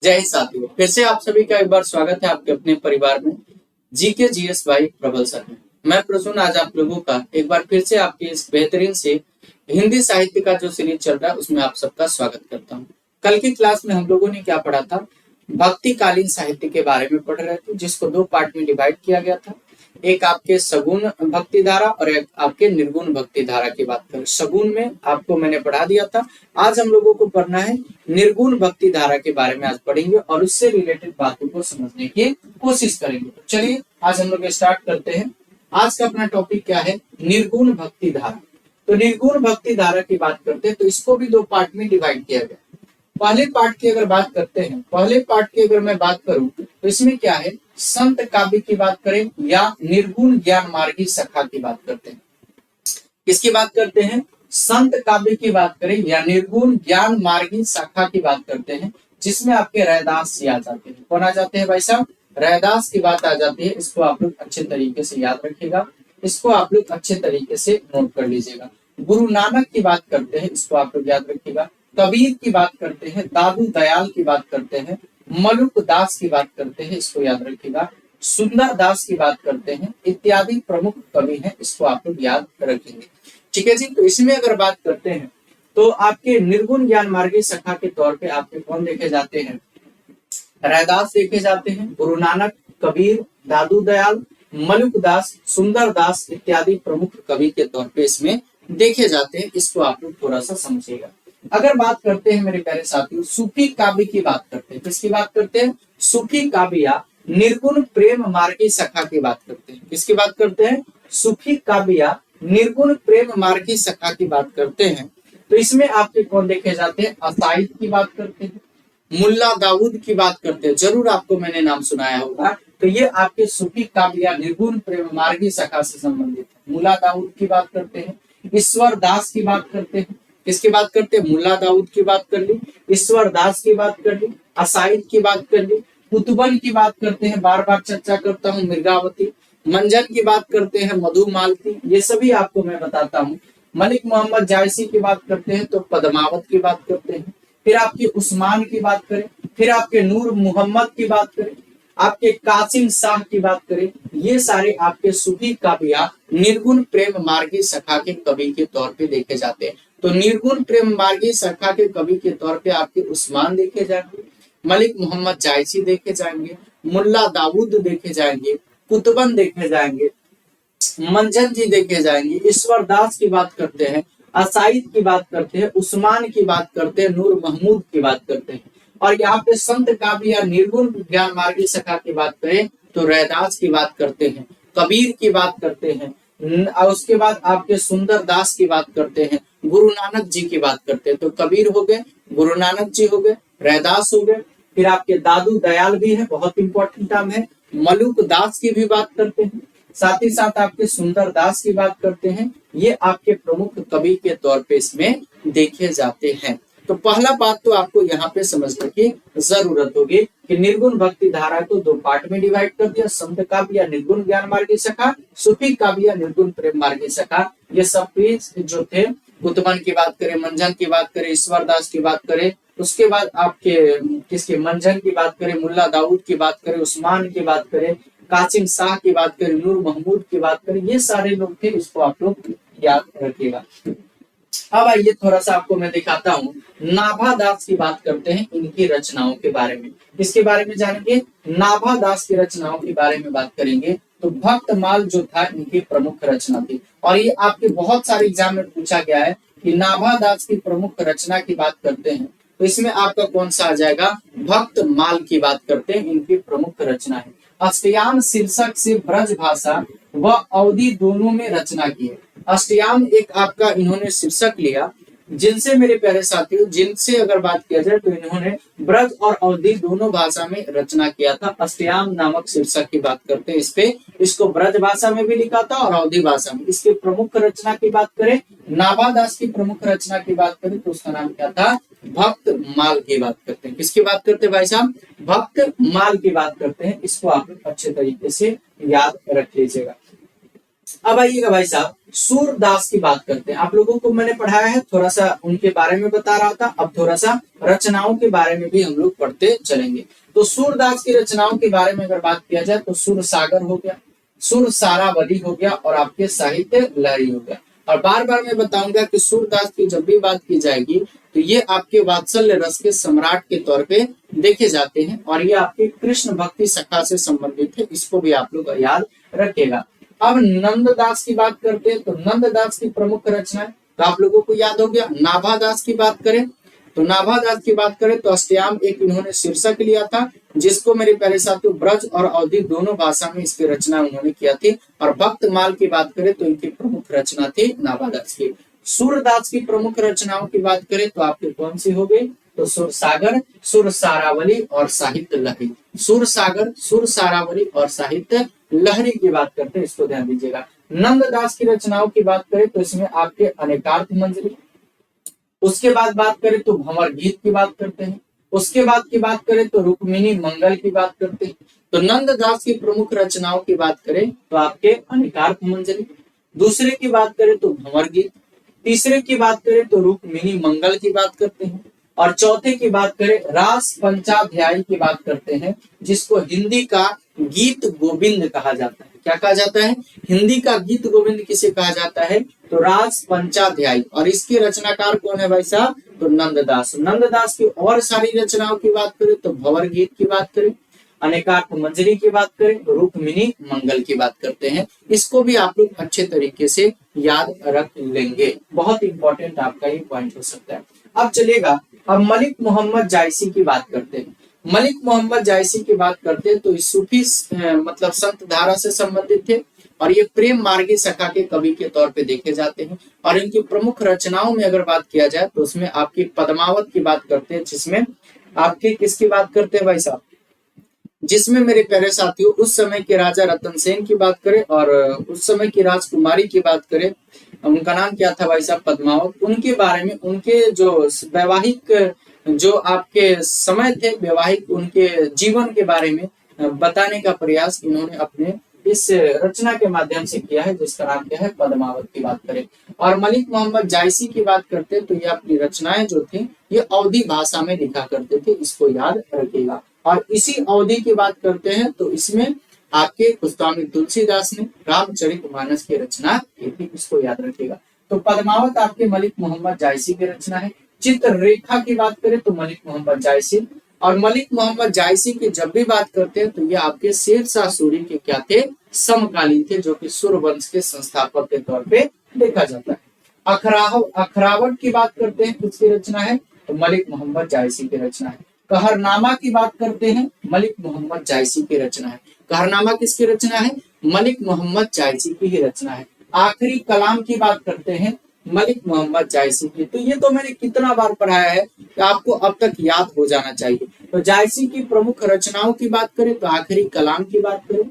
जय हिंद साथियों, फिर से आप सभी का एक बार स्वागत है आपके अपने परिवार में जीके जीएस बाई प्रबल सर में। मैं प्रसून आज आप लोगों का एक बार फिर से आपके इस बेहतरीन से हिंदी साहित्य का जो सीरीज चल रहा है उसमें आप सबका स्वागत करता हूं। कल की क्लास में हम लोगों ने क्या पढ़ा था? भक्तिकालीन साहित्य के बारे में पढ़ रहे थे, जिसको दो पार्ट में डिवाइड किया गया था। एक आपके सगुण भक्ति धारा और एक आपके निर्गुण भक्ति धारा की बात करें। सगुण में आपको मैंने पढ़ा दिया था। आज हम लोगों को पढ़ना है निर्गुण भक्ति धारा के बारे में। आज पढ़ेंगे और उससे रिलेटेड बातों को समझने की कोशिश करेंगे। तो चलिए आज हम लोग स्टार्ट करते हैं। आज का अपना टॉपिक क्या है? निर्गुण भक्ति धारा। तो निर्गुण भक्ति धारा की बात करते हैं तो इसको भी दो पार्ट में डिवाइड किया गया। पहले पार्ट की अगर बात करते हैं, पहले पार्ट की अगर मैं बात करूं तो इसमें क्या है? संत काव्य की बात करें या निर्गुण ज्ञान मार्गी सखा की बात करते हैं। किसकी बात करते हैं? संत काव्य की बात करें या निर्गुण ज्ञान मार्गी शाखा की बात करते हैं, जिसमें आपके रैदास जी आ जाते हैं। कौन आ जाते हैं भाई साहब? रैदास की बात आ जाती है। इसको आप लोग अच्छे तरीके से याद रखिएगा, इसको आप लोग अच्छे तरीके से नोट कर लीजिएगा। गुरु नानक की बात करते हैं, इसको आप लोग याद रखिएगा। कबीर की बात करते हैं, दादू दयाल की बात करते हैं, मलुक दास की बात करते हैं, इसको याद रखिएगा। सुंदर दास की बात करते हैं, इत्यादि प्रमुख कवि हैं, इसको आप लोग याद रखेंगे। ठीक है जी। तो इसमें अगर बात करते हैं तो आपके निर्गुण ज्ञान मार्गी सखा के तौर पे आपके कौन देखे जाते हैं? रैदास देखे जाते हैं, गुरु नानक, कबीर, दादू दयाल, मलुक दास, सुंदर दास इत्यादि प्रमुख कवि के तौर पे इसमें देखे जाते हैं। इसको आप लोग थोड़ा सा समझिएगा। अगर बात करते हैं मेरे प्यारे साथियों, सूफी काव्य की बात करते हैं। किसकी बात करते हैं? सूफी काव्य या निर्गुण प्रेम मार्गी सखा की बात करते हैं। किसकी बात करते हैं? सूफी काव्य या निर्गुण प्रेम मार्गी सखा की बात करते हैं। तो इसमें आपके कौन देखे जाते हैं? असाइद की बात करते हैं, मुल्ला दाऊद की बात करते हैं, जरूर आपको मैंने नाम सुनाया होगा। तो ये आपके सूफी काव्य या निर्गुण प्रेम मार्गी सखा से संबंधित है। मुल्ला दाऊद की बात करते हैं, ईश्वर दास की बात करते हैं। किसकी बात करते हैं? मुल्ला दाऊद की बात कर ली, ईश्वर दास की बात कर ली, असाइद की बात कर ली, कुतुबन की बात करते हैं, बार बार चर्चा करता हूँ, मिर्गावती, मंजन की बात करते हैं, मधु मालती, ये सभी आपको मैं बताता हूँ। मलिक मोहम्मद जायसी की बात करते हैं तो पद्मावत की बात करते हैं। फिर आपके उस्मान की बात करें, फिर आपके नूर मोहम्मद की बात करें, आपके कासिम शाह की बात करें, ये सारे आपके सूफी काव्य निर्गुण प्रेम मार्गी सखा के कवि के तौर पे देखे जाते हैं। तो निर्गुण प्रेम मार्गी सखा के कवि के तौर पे आपके उस्मान देखे जाएंगे, मलिक मोहम्मद जायसी देखे जाएंगे, मुल्ला दाऊद देखे जाएंगे, कुतुबन देखे जाएंगे, मंजन जी देखे जाएंगे, ईश्वर दास की बात करते हैं, असाइद की बात करते हैं, उस्मान की बात करते हैं, नूर महमूद की बात करते हैं। और यहाँ पे संत काव्य या निर्गुण ज्ञान मार्गी सखा की बात करें तो रैदास की बात करते हैं, कबीर की बात करते हैं, और उसके बाद आपके सुंदर दास की बात करते हैं, गुरु नानक जी की बात करते हैं। तो कबीर हो गए, गुरु नानक जी हो गए, रैदास हो गए, फिर आपके दादू दयाल भी है, बहुत इंपॉर्टेंट नाम है, मलुक दास की भी बात करते हैं, साथ ही साथ आपके सुंदर दास की बात करते हैं। ये आपके प्रमुख कवि के तौर पे इसमें देखे जाते हैं। तो पहला बात तो आपको यहाँ पे समझने की जरूरत होगी कि निर्गुण भक्ति धारा को दो पार्ट में डिवाइड कर दिया, संत काव्य या निर्गुण ज्ञान मार्गी सखा, सूफी काव्य या निर्गुण प्रेम मार्गी सखा। ये सब जो थे, कुतुबन की बात करें, मंजन की बात करें, ईश्वर दास की बात करें, उसके बाद आपके किसके मंजन की बात करें, मुल्ला दाऊद की बात करें, उस्मान की बात करें, कासिम शाह की बात करें, नूर महमूद की बात करें, ये सारे लोग थे। इसको आप लोग याद रखिएगा। अब आइए थोड़ा सा आपको मैं दिखाता हूँ। नाभा दास की बात करते हैं, इनकी रचनाओं के बारे में। इसके बारे में जानेंगे, नाभा दास की रचनाओं के बारे में बात करेंगे। तो भक्तमाल जो था इनकी प्रमुख रचना थी, और ये आपके बहुत सारे एग्जाम में पूछा गया है कि नाभा दास की प्रमुख रचना की बात करते हैं तो इसमें आपका कौन सा आ जाएगा? भक्तमाल की बात करते हैं, इनकी प्रमुख रचना है। अष्टयाम शीर्षक से ब्रज भाषा व अवधि दोनों में रचना की है। अष्टयाम एक आपका इन्होंने शीर्षक लिया, जिनसे मेरे प्यारे साथियों, जिनसे अगर बात किया जाए तो इन्होंने ब्रज और अवधि दोनों भाषा में रचना किया था। अष्टयाम नामक शीर्षक की बात करते हैं इस पे। इसको ब्रज भाषा में भी लिखा था और अवधि भाषा में। इसके प्रमुख रचना की बात करें, नाभा दास की प्रमुख रचना की बात करें तो उसका नाम क्या था? भक्त माल की बात करते हैं। किसकी बात करते हैं भाई साहब? भक्त माल की बात करते हैं। इसको आप अच्छे तरीके से याद रख लीजिएगा। अब आइएगा भाई साहब, सूरदास की बात करते हैं। आप लोगों को मैंने पढ़ाया है, थोड़ा सा उनके बारे में बता रहा था, अब थोड़ा सा रचनाओं के बारे में भी हम लोग पढ़ते चलेंगे। तो सूरदास की रचनाओं के बारे में अगर बात किया जाए तो सुर सागर हो गया, सुर सारावली हो गया, और आपके साहित्य लहरी हो गया। और बार बार मैं बताऊंगा कि सूरदास की जब भी बात की जाएगी तो ये आपके वात्सल्य रस के सम्राट के तौर पे देखे जाते हैं, और ये आपके कृष्ण भक्ति सखा से संबंधित है, इसको भी आप लोग याद रखिएगा। अब नंददास की बात करते हैं तो नंददास की प्रमुख रचना तो आप लोगों को याद हो गया। नाभादास की बात करें तो नाभादास की बात करें तो अष्टयाम एक इन्होंने शीर्षक लिया था, जिसको मेरे प्यारे साथियों ब्रज और अवधी दोनों भाषा में इसकी रचना उन्होंने किया थी। और भक्तमाल की बात करें तो इनकी प्रमुख रचना थी नाभादास की। सूरदास की प्रमुख रचनाओं की बात करें तो आपके कौन सी हो गई, तो सुर सागर, सुर सारावली और साहित्य लहरी। सुर सागर, सुर सारावली और साहित्य लहरी की बात करते हैं, इसको ध्यान दीजिएगा। नंददास की रचनाओं की बात करें तो इसमें आपके अनेकार्थ मंजरी, उसके बाद बात करें तो भंवर गीत की बात करते हैं, उसके बाद की बात करें तो रुक्मिणी मंगल की बात करते हैं। तो नंददास की प्रमुख रचनाओं की बात करें तो आपके अनेकार्थ मंजरी, दूसरे की बात करें तो भंवर गीत, तीसरे की बात करें तो रुक्मिणी मंगल की बात करते हैं, और चौथे की बात करें रास पंचाध्यायी की बात करते हैं, जिसको हिंदी का गीत गोविंद कहा जाता है। क्या कहा जाता है, हिंदी का गीत गोविंद किसे कहा जाता है, तो रास पंचाध्यायी। और इसके रचनाकार कौन है भाई साहब, तो नंददास। नंददास की और सारी रचनाओं की बात करें तो भंवर गीत की बात करें, अनेकार्थ मंजरी की बात करें, रुक्मिणी मंगल की बात करते हैं। इसको भी आप लोग अच्छे तरीके से याद रख लेंगे, बहुत इंपॉर्टेंट आपका ये पॉइंट हो सकता है। अब चलेगा, अब मलिक मोहम्मद जायसी की बात करते हैं। मलिक मोहम्मद जायसी की बात करते हैं तो इस सूफी मतलब संत धारा से संबंधित थे, और ये प्रेम मार्गी सखा के कवि के तौर पे देखे जाते हैं। और इनकी प्रमुख रचनाओं में अगर बात किया जाए तो उसमें आपकी पद्मावत की बात करते हैं, जिसमें आपकी किसकी बात करते हैं भाई साहब, जिसमें मेरे प्यारे साथियों उस समय के राजा रतन सेन की बात करें और उस समय की राजकुमारी की बात करें, उनका नाम क्या था भाई साहब, पद्मावत। उनके बारे में, उनके जो वैवाहिक जो आपके समय थे, वैवाहिक उनके जीवन के बारे में बताने का प्रयास इन्होंने अपने इस रचना के माध्यम से किया है, जिसका नाम क्या है, पद्मावत की बात करें। और मलिक मोहम्मद जायसी की बात करते हैं तो ये अपनी रचनाएं जो थी ये अवधी भाषा में लिखा करते थे, इसको याद रखिएगा। और इसी अवधि की बात करते हैं तो इसमें आपके गोस्वामी तुलसीदास ने रामचरितमानस की रचना की थी, इसको याद रखिएगा। तो पद्मावत आपके मलिक मोहम्मद जायसी की रचना है। चित्ररेखा की बात करें तो मलिक मोहम्मद जायसी। और मलिक मोहम्मद जायसी की जब भी बात करते हैं तो ये आपके शेरशाह सूरी के क्या थे, समकालीन थे, जो कि सुर वंश के संस्थापक के तौर पे देखा जाता है। अखरावट की बात करते हैं, किसकी रचना है, तो मलिक मोहम्मद जायसी की रचना है। कहरनामा की बात करते हैं, मलिक मोहम्मद जायसी की रचना है। कहरनामा किसकी रचना है, मलिक मोहम्मद जायसी की ही रचना है। आखिरी कलाम की बात करते हैं, मलिक मोहम्मद जायसी की। तो ये तो मैंने कितना बार पढ़ाया है कि आपको अब तक याद हो जाना चाहिए। तो जायसी की प्रमुख रचनाओं की बात करें तो आखिरी कलाम की बात करें,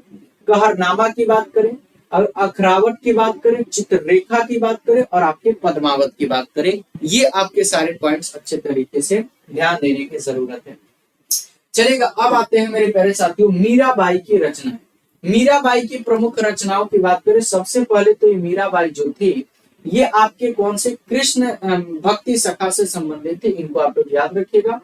कहरनामा की बात करें, और अखरावट की बात करें, चित्ररेखा की बात करें, और आपके पद्मावत की बात करें, ये आपके सारे पॉइंट्स अच्छे तरीके से ध्यान देने की जरूरत है। चलेगा, अब आते हैं मेरे प्यारे साथियों मीराबाई की रचना। मीराबाई की प्रमुख रचनाओं की बात करें, सबसे पहले तो ये मीराबाई जो थी ये आपके कौन से कृष्ण भक्ति सखा से संबंधित थे, इनको आप लोग याद रखिएगा।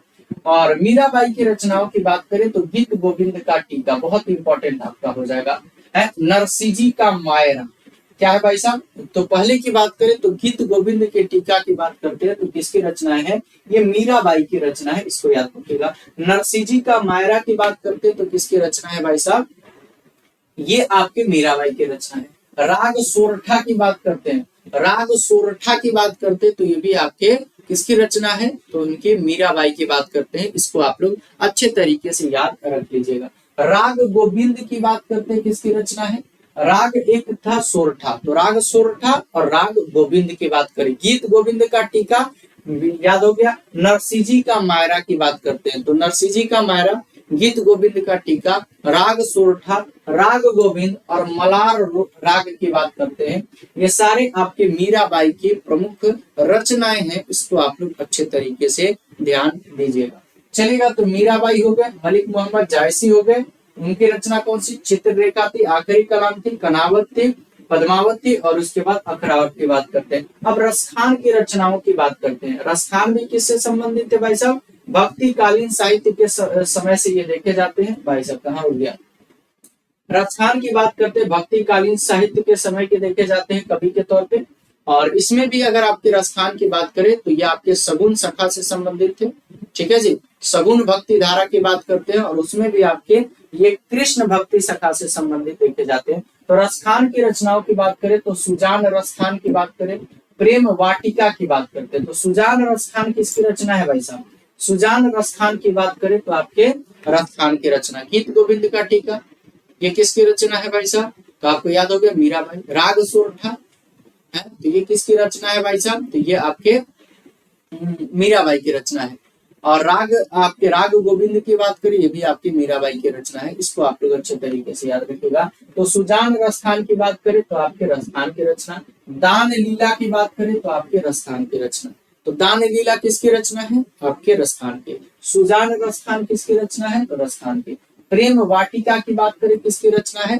और मीराबाई की रचनाओं की बात करें तो गीत गोविंद का टीका बहुत इंपॉर्टेंट आपका हो जाएगा, है नरसिंह का मायरा। क्या है भाई साहब, तो पहले की बात करें तो गीत गोविंद के टीका की बात करते हैं तो किसकी रचना है, ये मीराबाई की रचना है, इसको याद रखिएगा। नरसिंह का मायरा की बात करते हैं तो किसकी रचना है भाई साहब, ये आपके मीराबाई की रचना है। राग सोरठा की बात करते हैं, राग सोरठा की बात करते हैं तो ये भी आपके किसकी रचना है, तो उनके मीराबाई की बात करते हैं, इसको आप लोग अच्छे तरीके से याद रख लीजिएगा। राग गोविंद की बात करते हैं, किसकी रचना है, राग एक था सोरठा, तो राग सोरठा और राग गोविंद की बात करें। गीत गोविंद का टीका याद हो गया। नरसिंह का मायरा की बात करते हैं तो नरसिंह का मायरा, गीत गोविंद का टीका, राग सोरठा, राग गोविंद और मलार राग की बात करते हैं। ये सारे आपके मीराबाई की प्रमुख रचनाएं हैं, इसको आप लोग अच्छे तरीके से ध्यान दीजिएगा। चलेगा, तो मीराबाई हो गए, मलिक मोहम्मद जायसी हो गए, उनकी रचना कौन सी, चित्ररेखा थी, आखिरी कलाम थी, कनावत थी, पद्मावती और उसके बाद अखरावत की बात करते हैं। अब रसखान की रचनाओं की बात करते हैं। रसखान भी किससे संबंधित है भाई साहब? भक्ति कालीन साहित्य के समय से ये देखे जाते हैं। भाई साहब कहाँ हो गया? रसखान की बात करते हैं, भक्ति कालीन साहित्य के समय के देखे जाते हैं कवि के तौर पे। और इसमें भी अगर आपकी रसखान की बात करें तो ये आपके सगुन सखा से संबंधित थे। ठीक है जी, सगुन भक्ति धारा की बात करते हैं और उसमें भी आपके ये कृष्ण भक्ति सखा से संबंधित देखे जाते हैं। तो रसखान की रचनाओं की बात करें तो सुजान रसखान की बात करें, प्रेम वाटिका की बात करते हैं तो सुजान रसखान किसकी रचना है भाई साहब? सुजान रसखान की बात करें तो आपके रसखान की रचना। गीत गोविंद का टीका ये किसकी रचना है भाई साहब? तो आपको याद हो गया मीराबाई। राग सोरठा है तो ये किसकी रचना है भाई साहब? तो ये आपके मीराबाई की रचना है। और राग आपके राग गोविंद की बात करें ये भी आपकी मीराबाई की रचना है। इसको आप लोग अच्छे तरीके से याद रखिएगा। तो सुजान रसखान की बात करें तो आपके रसखान की रचना। दान लीला की बात करें तो आपके रसखान की रचना। तो दान लीला किसकी रचना है? आपके रसखान की। सुजान रसखान किसकी रचना है? तो रसखान की। प्रेम वाटिका की बात करें किसकी रचना है?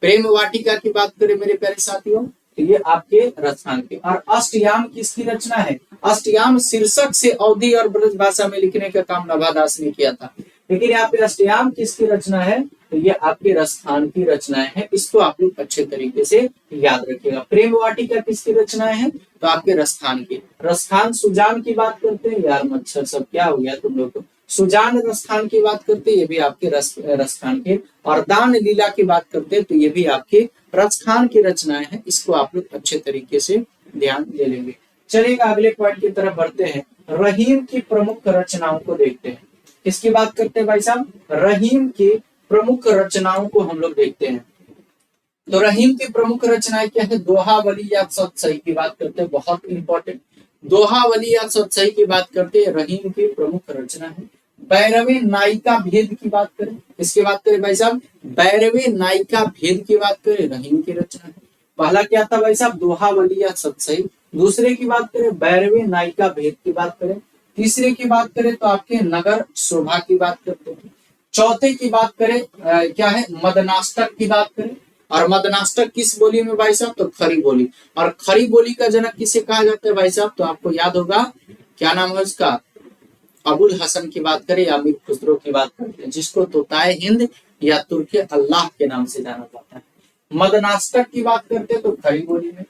प्रेम वाटिका की बात करें मेरे प्यारे साथियों तो ये आपके रसखान की। और अष्टयाम किसकी रचना है? अष्टयाम शीर्षक से अवधी और ब्रज भाषा में लिखने का काम नवादास ने किया था, लेकिन यहाँ पे अष्टयाम किसकी रचना है? तो ये आपके रसखान की रचनाएं हैं। इसको आप लोग अच्छे तरीके से याद रखिएगा। प्रेम वाटिका किसकी रचनाएं हैं? तो आपके रसखान की। रसखान सुजान की बात करते हैं, यार मच्छर सब क्या हो गया तुम लोग को। सुजान रसखान की बात करते हैं ये भी आपके रसखान के। और दान लीला की बात करते हैं तो ये भी आपके रसखान की रचनाएं हैं। इसको आप लोग अच्छे तरीके से ध्यान दे लेंगे। चलिएगा अगले पॉइंट की तरफ बढ़ते हैं। रहीम की प्रमुख रचनाओं को देखते हैं। किसकी बात करते हैं भाई साहब? रहीम की प्रमुख रचनाओं को हम लोग देखते हैं। तो रहीम की प्रमुख रचनाएं क्या है? दोहावली या सतसई की बात करते हैं, बहुत इंपॉर्टेंट। दोहावली या सतसई की बात करते हैं, रहीम की प्रमुख रचना है। बैरवे नायिका भेद की बात करें, किसकी बात करें भाई साहब? बैरवे नायिका भेद की बात करें, रहीम की रचना है। पहला क्या था भाई साहब? दोहावली या सतसई। दूसरे की बात करें बैरवे नायिका भेद की बात करें। तीसरे की बात करें तो आपके नगर शोभा की बात करते हैं। चौथे की बात करें क्या है? मदनाष्टक की बात करें। और मदनाष्टक किस बोली में भाई साहब? तो खरी बोली। और खरी बोली का जनक किसे कहा जाता है भाई साहब? तो आपको याद होगा क्या नाम है उसका? अबुल हसन की बात करें या मीर खुसरो की बात करते हैं, जिसको तोताए हिंद या तुर्के अल्लाह के नाम से जाना जाता है। मदनाष्टक की बात करते हैं तो खरी बोली में।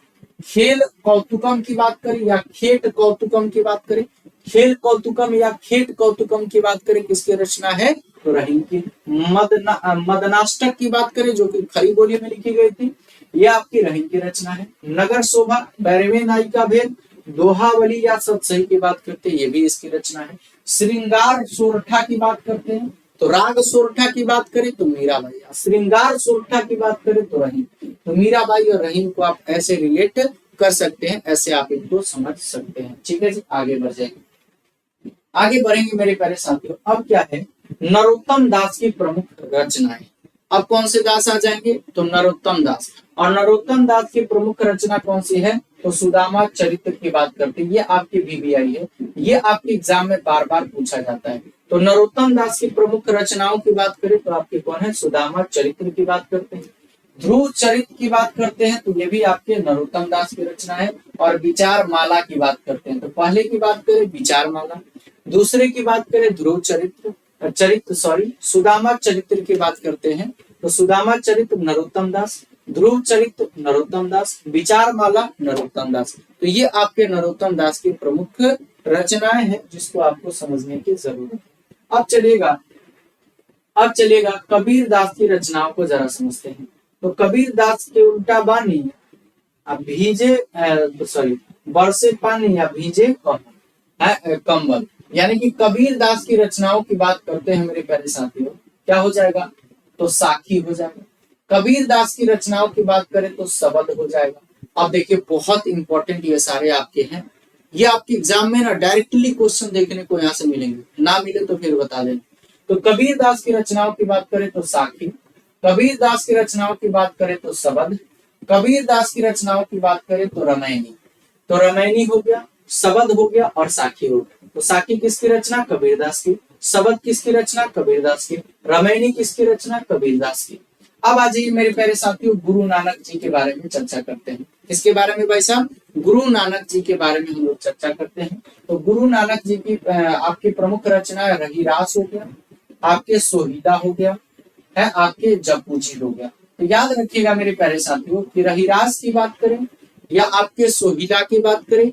खेल कौतुकम की बात करें या खेट कौतुकम की बात करें, खेल कौतुकम या खेट कौतुकम की बात करें किसकी रचना है? तो रहीम की। मदनाष्टक की बात करें जो कि खरी बोली में लिखी गई थी, यह आपकी रहीम की रचना है। नगर शोभा, बैरवे नायिका भेद, दोहावली या सतसई की बात करते हैं, ये भी इसकी रचना है। श्रृंगार सोरठा की बात करते हैं तो राग सोरठा की बात करें तो मीराबाई। श्रृंगार सोरठा की बात करें तो रहीम। तो मीराबाई और रहीम को आप ऐसे रिलेट कर सकते हैं, ऐसे आप इनको समझ सकते हैं। ठीक है जी, आगे बढ़ जाएंगे। आगे बढ़ेंगे मेरे प्यारे साथियों। अब क्या है? नरोत्तम दास की प्रमुख रचनाएं। अब कौन से दास आ जाएंगे? तो नरोत्तम दास। और नरोत्तम दास की प्रमुख रचना कौन सी है? तो सुदामा चरित्र की बात करते हैं। ये आपकी VBI है, ये आपके एग्जाम में बार बार पूछा जाता है। तो नरोत्तम दास की प्रमुख रचनाओं की बात करें तो आपके कौन है? सुदामा चरित्र की बात करते हैं। ध्रुव चरित्र की बात करते हैं तो ये भी आपके नरोत्तम दास की रचना है। और विचार माला की बात करते हैं तो पहले की बात करें विचार माला, दूसरे की बात करें ध्रुव सुदामा चरित्र की बात करते हैं तो सुदामा चरित्र नरोत्तम दास, ध्रुव चरित्र नरोत्तम दास, विचार माला नरोत्तम दास। तो ये आपके नरोत्तम दास की प्रमुख रचनाएं हैं जिसको आपको समझने की जरूरत है। अब चलेगा कबीर दास की रचनाओं को जरा समझते हैं। तो कबीर दास के उल्टा बानी अब भीजे बरसे पानी या भीजे कंबल, यानी कि कबीर दास की रचनाओं की बात करते हैं मेरे प्यारे साथियों, क्या हो जाएगा? तो साखी हो जाएगा। कबीर दास की रचनाओं की बात करें तो शबद हो जाएगा। अब देखिए बहुत इंपॉर्टेंट ये सारे आपके हैं, ये आपके एग्जाम में ना डायरेक्टली क्वेश्चन देखने को यहाँ से मिलेंगे, ना मिले तो फिर बता देना। तो कबीर दास की रचनाओं की बात करें तो साखी, कबीर दास की रचनाओं की बात करें तो शबद, कबीर दास की रचनाओं की बात करें तो रामायणी। तो रामायणी हो गया, शबद हो गया और साखी हो गया। तो साखी किसकी रचना? कबीर दास की। शबद किसकी रचना? कबीर दास की। रामायणी किसकी रचना? कबीर दास की। अब आ जाइए मेरे प्यारे साथियों, गुरु नानक जी के बारे में चर्चा करते हैं। किसके बारे में भाई साहब? गुरु नानक जी के बारे में हम लोग चर्चा करते हैं। तो गुरु नानक जी की आपकी प्रमुख रचना रहीरास हो गया, आपके सोहिदा हो गया, है आपके जपूजी हो गया। तो याद रखिएगा मेरे प्यारे साथियों कि रहीरास की बात करें या आपके सोहिदा की बात करें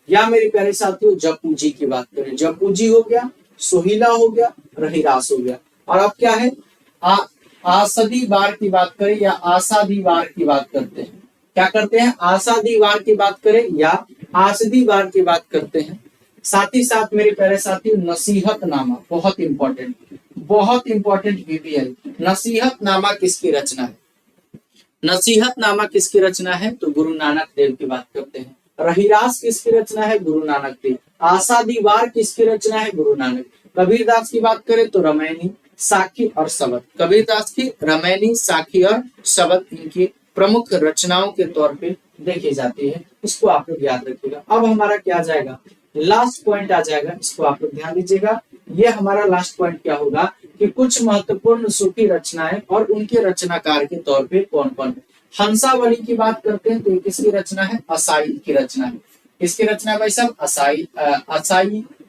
या मेरे प्यारे साथियों जपूजी की बात करें, जपूजी हो गया, सोहिला हो गया, रहीरास हो गया। और अब क्या है, आसदी वार की बात करें या आसादी वार की बात करते हैं। क्या करते हैं? आसादी वार की बात करें या आसदी वार की बात करते हैं। साथ ही साथ मेरे प्यारे साथियों नसीहत नामा बहुत इंपॉर्टेंट बीबीएल, नसीहत नामा किसकी रचना है? नसीहत नामा किसकी रचना है? तो गुरु नानक देव की बात करते हैं। रहीरास किसकी रचना है? गुरु नानक देव। आसादी वार किसकी रचना है? गुरु नानक। कबीरदास की बात करें तो रामायणी, साखी और शबद। कबीरदास की रामायणी, साखी और शबद इनकी प्रमुख रचनाओं के तौर पे देखी जाती है। इसको आप लोग याद रखिएगा। अब हमारा क्या आ जाएगा? लास्ट पॉइंट आ जाएगा, इसको आप लोग ध्यान दीजिएगा। ये हमारा लास्ट पॉइंट क्या होगा कि कुछ महत्वपूर्ण सूफी रचनाएं और उनके रचनाकार के तौर पे कौन कौन। हंसावली की बात करते हैं तो ये किसकी रचना है? असाई की रचना है। किसकी रचना है भाई साहब?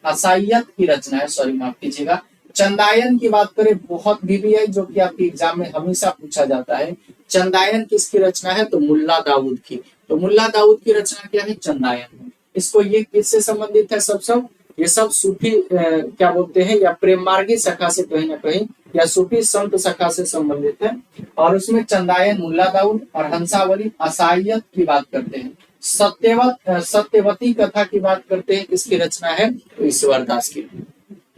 असाइयत की रचना है, सॉरी माफ कीजिएगा। चंदायन की बात करें, बहुत बीबीआई जो कि आपके एग्जाम में हमेशा पूछा जाता है। चंदायन किसकी रचना है? तो मुल्ला दाऊद की। तो मुल्ला दाऊद की रचना क्या है? चंदायन। इसको ये किससे संबंधित है? सब ये सब सूफी क्या बोलते हैं या प्रेम मार्गी शाखा से कहीं ना कहीं या सूफी संत शाखा से संबंधित है। और उसमें चंदायन, मुल्ला दाऊद और हंसावली असाइयत की बात करते हैं। सत्यवती कथा की बात करते हैं, किसकी रचना है? तो ईश्वर दास की।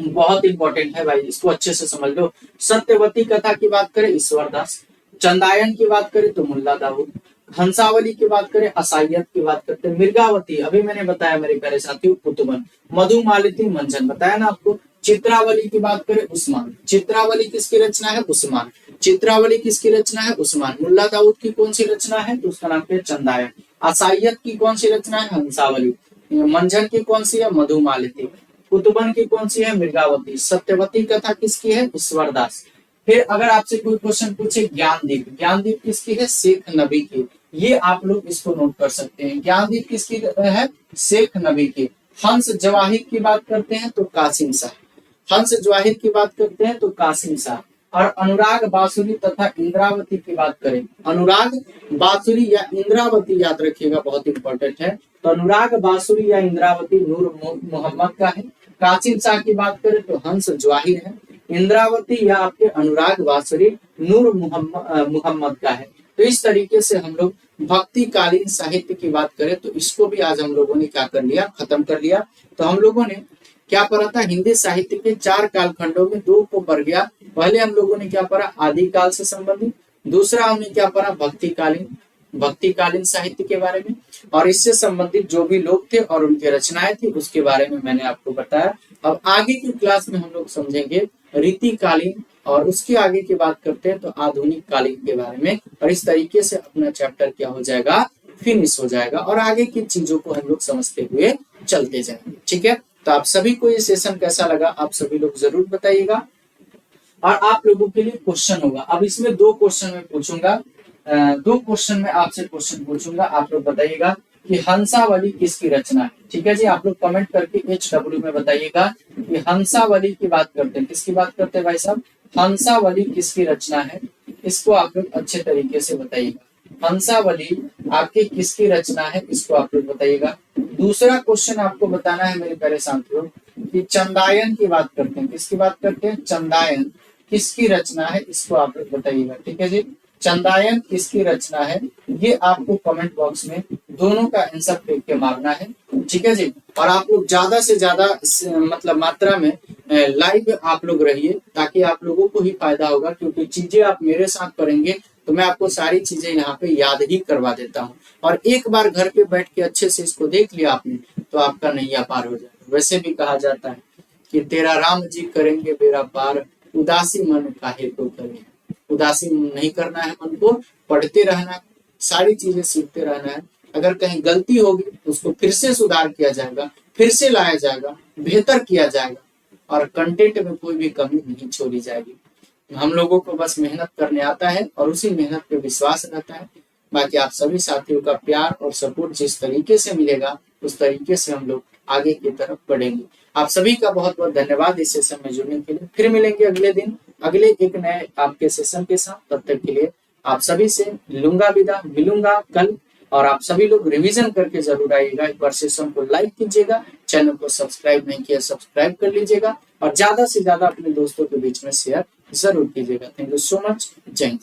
बहुत इंपॉर्टेंट है भाई, इसको अच्छे से समझ लो। सत्यवती कथा की बात करें ईश्वर दास, चंदायन की बात करें तो मुल्ला दाऊद, हंसावली की बात करें असाइयत की बात करते हैं। मिर्गावती अभी मैंने बताया मेरे प्यारे साथियों कुतुबन। मधुमालती मंजन बताया ना आपको। चित्रावली की बात करें उस्मान। चित्रावली किसकी रचना है? उस्मान। चित्रावली किसकी रचना है? उस्मान। मुल्ला दाऊद की कौन सी रचना है? तो उसका नाम है चंदायन। असाइयत की कौन सी रचना है? हंसावली। मंजन की कौन सी है? मधुमालती। कुतुबन की कौन सी है? मृगावती। सत्यवती कथा किसकी है? ईश्वर दास। फिर अगर आपसे कोई क्वेश्चन पूछे ज्ञानदीप, ज्ञानदीप किसकी है? शेख नबी की। ये आप लोग इसको नोट कर सकते हैं। ज्ञानदीप किसकी है? शेख नबी की। हंस जवाहिर की बात करते हैं तो कासिम शाह। हंस जवाहिर की बात करते हैं तो कासिम शाह। और अनुराग बासुरी तथा इंद्रावती की बात करें, अनुराग बासुरी या इंद्रावती याद रखिएगा, बहुत इंपॉर्टेंट है। तो अनुराग बासुरी या इंद्रावती नूर मोहम्मद का है। कासिम शाह की बात करें तो हंस जवाहिर है। इंद्रावती या आपके अनुराग बासुरी नूर मोहम्मद का है। तो इस तरीके से हम लोग भक्ति कालीन साहित्य की बात करें तो इसको भी आज हम लोगों ने क्या कर लिया? खत्म कर लिया। तो हम लोगों ने क्या पढ़ा था? हिंदी साहित्य के 4 कालखंडों में 2 को पढ़ गया। पहले हम लोगों ने क्या पढ़ा? आदिकाल से संबंधित। दूसरा हमने क्या पढ़ा? भक्तिकालीन साहित्य के बारे में। और इससे संबंधित जो भी लोग थे और उनकी रचनाएं थी उसके बारे में मैंने आपको बताया। अब आगे की क्लास में हम लोग समझेंगे रीतिकालीन और उसके आगे की बात करते हैं तो आधुनिक कालीन के बारे में। और इस तरीके से अपना चैप्टर क्या हो जाएगा? फिनिश हो जाएगा और आगे की चीजों को हम लोग समझते हुए चलते जाएंगे। ठीक है, तो आप सभी को ये सेशन कैसा लगा आप सभी लोग जरूर बताइएगा। और आप लोगों के लिए क्वेश्चन होगा। अब इसमें 2 क्वेश्चन में पूछूंगा, 2 क्वेश्चन में आपसे क्वेश्चन पूछूंगा। आप लोग बताइएगा कि हंसावली किसकी रचना है। ठीक है जी, आप लोग कमेंट करके HW में बताइएगा कि हंसावली की बात करते हैं, किसकी बात करते हैं भाई साहब? हंसावली किसकी रचना है, इसको आप लोग अच्छे तरीके से बताइएगा। हंसावली आपकी किसकी रचना है, इसको आप लोग बताइएगा। दूसरा क्वेश्चन आपको बताना है मेरे प्यारे साथियों कि चंदायन की बात करते हैं, किसकी बात करते हैं? चंदायन किसकी रचना है, इसको आप लोग बताइएगा। ठीक है जी, चंदायन किसकी रचना है, ये आपको कमेंट बॉक्स में दोनों का आंसर फेंक के मारना है। ठीक है जी, और आप लोग ज्यादा से ज्यादा मतलब मात्रा में लाइव आप लोग रहिए ताकि आप लोगों को ही फायदा होगा, क्योंकि चीजें आप मेरे साथ करेंगे तो मैं आपको सारी चीजें यहाँ पे याद ही करवा देता हूँ। और एक बार घर पे बैठ के अच्छे से इसको देख लिया आपने तो आपका नैया पार हो जाएगा। वैसे भी कहा जाता है कि तेरा राम जी करेंगे बेड़ा पार, उदासी मन काहे तो करें। उदासी नहीं करना है मन को, पढ़ते रहना है, सारी चीजें सीखते रहना है। अगर कहीं गलती होगी उसको फिर से सुधार किया जाएगा, फिर से लाया जाएगा, बेहतर किया जाएगा और कंटेंट में कोई भी कमी नहीं छोड़ी जाएगी। हम लोगों को बस मेहनत करने आता है और उसी मेहनत पे विश्वास रहता है। बाकी आप सभी साथियों का प्यार और सपोर्ट जिस तरीके से मिलेगा उस तरीके से हम लोग आगे की तरफ बढ़ेंगे। आप सभी का बहुत बहुत धन्यवाद इस सेशन में जुड़ने के लिए। फिर मिलेंगे अगले दिन अगले एक नए आपके सेशन के साथ। तब तक के लिए आप सभी से लूंगा विदा, मिलूंगा कल। और आप सभी लोग रिवीजन करके जरूर आइएगा। एक बार सेशन को लाइक कीजिएगा, चैनल को सब्सक्राइब नहीं किया सब्सक्राइब कर लीजिएगा और ज्यादा से ज्यादा अपने दोस्तों के बीच में शेयर जरूर कीजिएगा। Thank you so much. जय हिंद।